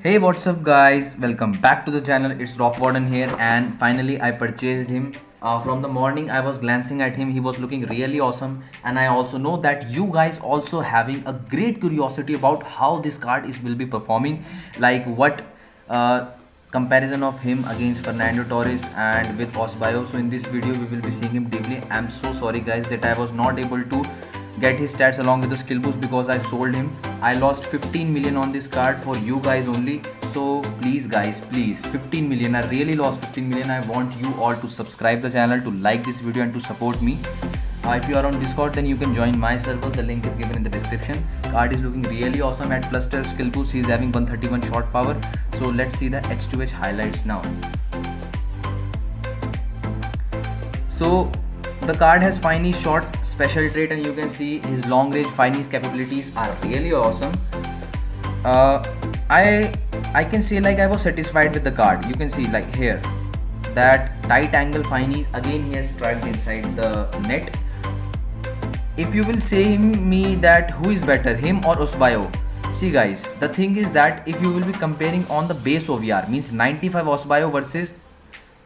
Hey, what's up guys, welcome back to the channel. It's Rock Warden here, and finally I purchased him. From the morning I was glancing at him, he was looking really awesome, and I also know that you guys also having a great curiosity about how this card will be performing, like what comparison of him against Fernando Torres and with Osbayo. So in this video we will be seeing him deeply. I'm so sorry guys that I was not able to get his stats along with the skill boost because I sold him. I lost 15 million on this card for you guys only. So please guys, please, 15 million, I really lost 15 million. I want you all to subscribe the channel, to like this video and to support me. If you are on Discord, then you can join my server. The link is given in the description. Card is looking really awesome at plus 12 skill boost. He is having 131 shot power. So let's see the H2H highlights now. So the card has Finey shot special trait, and you can see his long range Finey's capabilities are really awesome. I can say like I was satisfied with the card. You can see like here that tight angle Finey, again he has striked inside the net. If you will say me that who is better, him or Osbayo, see guys, the thing is that if you will be comparing on the base OVR, means 95 Osbayo versus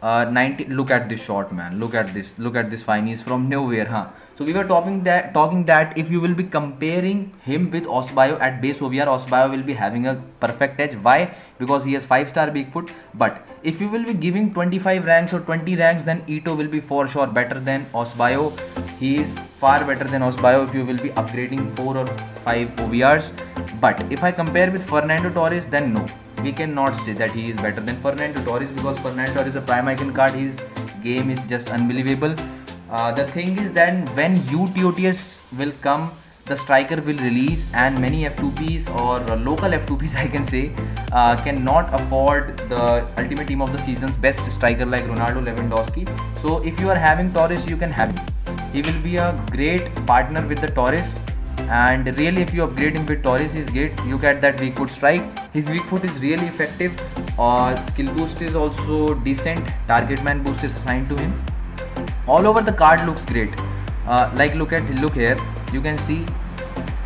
90. Look at this shot, man. Look at this Finey is from nowhere, huh? So we were talking that if you will be comparing him with Osbayo at base OVR, Osbayo will be having a perfect edge. Why? Because he has 5-star Bigfoot. But if you will be giving 25 ranks or 20 ranks, then Ito will be for sure better than Osbayo. He is far better than Osbayo if you will be upgrading 4 or 5 OVRs. But if I compare with Fernando Torres, then no, we cannot say that he is better than Fernando Torres, because Fernando Torres is a prime icon card. His game is just unbelievable. The thing is that when UTOTS will come, the striker will release, and many F2Ps or local F2Ps I can say cannot afford the ultimate team of the season's best striker like Ronaldo Lewandowski. So if you are having Torres, you can have him. He will be a great partner with the Torres, and really if you upgrade him with Torres, he's great. You get that weak foot strike. His weak foot is really effective. Skill boost is also decent. Target man boost is assigned to him. All over the card looks great. Like look here, you can see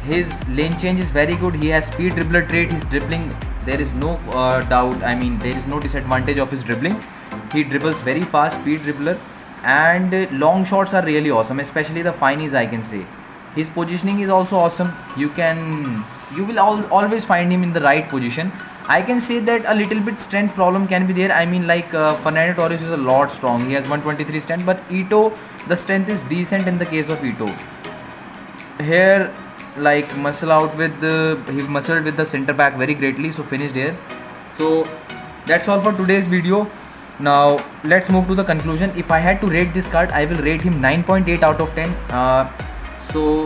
his lane change is very good. He has speed dribbler trait. His dribbling, there is no doubt, I mean there is no disadvantage of his dribbling. He dribbles very fast, speed dribbler, and long shots are really awesome, especially the Fineys I can say. His positioning is also awesome. You will always find him in the right position. I can say that a little bit strength problem can be there. I mean like Fernando Torres is a lot strong. He has 123 strength, but Ito, the strength is decent in the case of Ito. Here like he muscled with the center back very greatly, so finished here. So that's all for today's video. Now let's move to the conclusion. If I had to rate this card, I will rate him 9.8 out of 10. So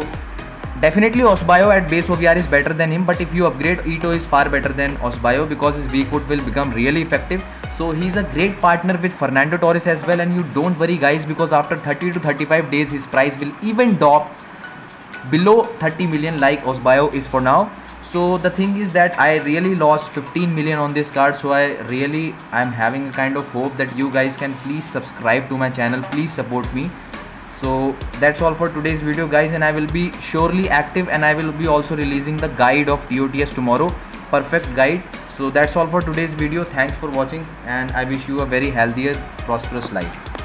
definitely Osbayo at base OVR is better than him, but if you upgrade, Ito is far better than Osbayo because his weak foot will become really effective. So he's a great partner with Fernando Torres as well, and you don't worry guys, because after 30 to 35 days his price will even drop below 30 million like Osbayo is for now. So the thing is that I really lost 15 million on this card, so I'm having a kind of hope that you guys can please subscribe to my channel, please support me. So that's all for today's video guys, and I will be surely active, and I will be also releasing the guide of TOTS tomorrow, perfect guide. So that's all for today's video. Thanks for watching, and I wish you a very healthier, prosperous life.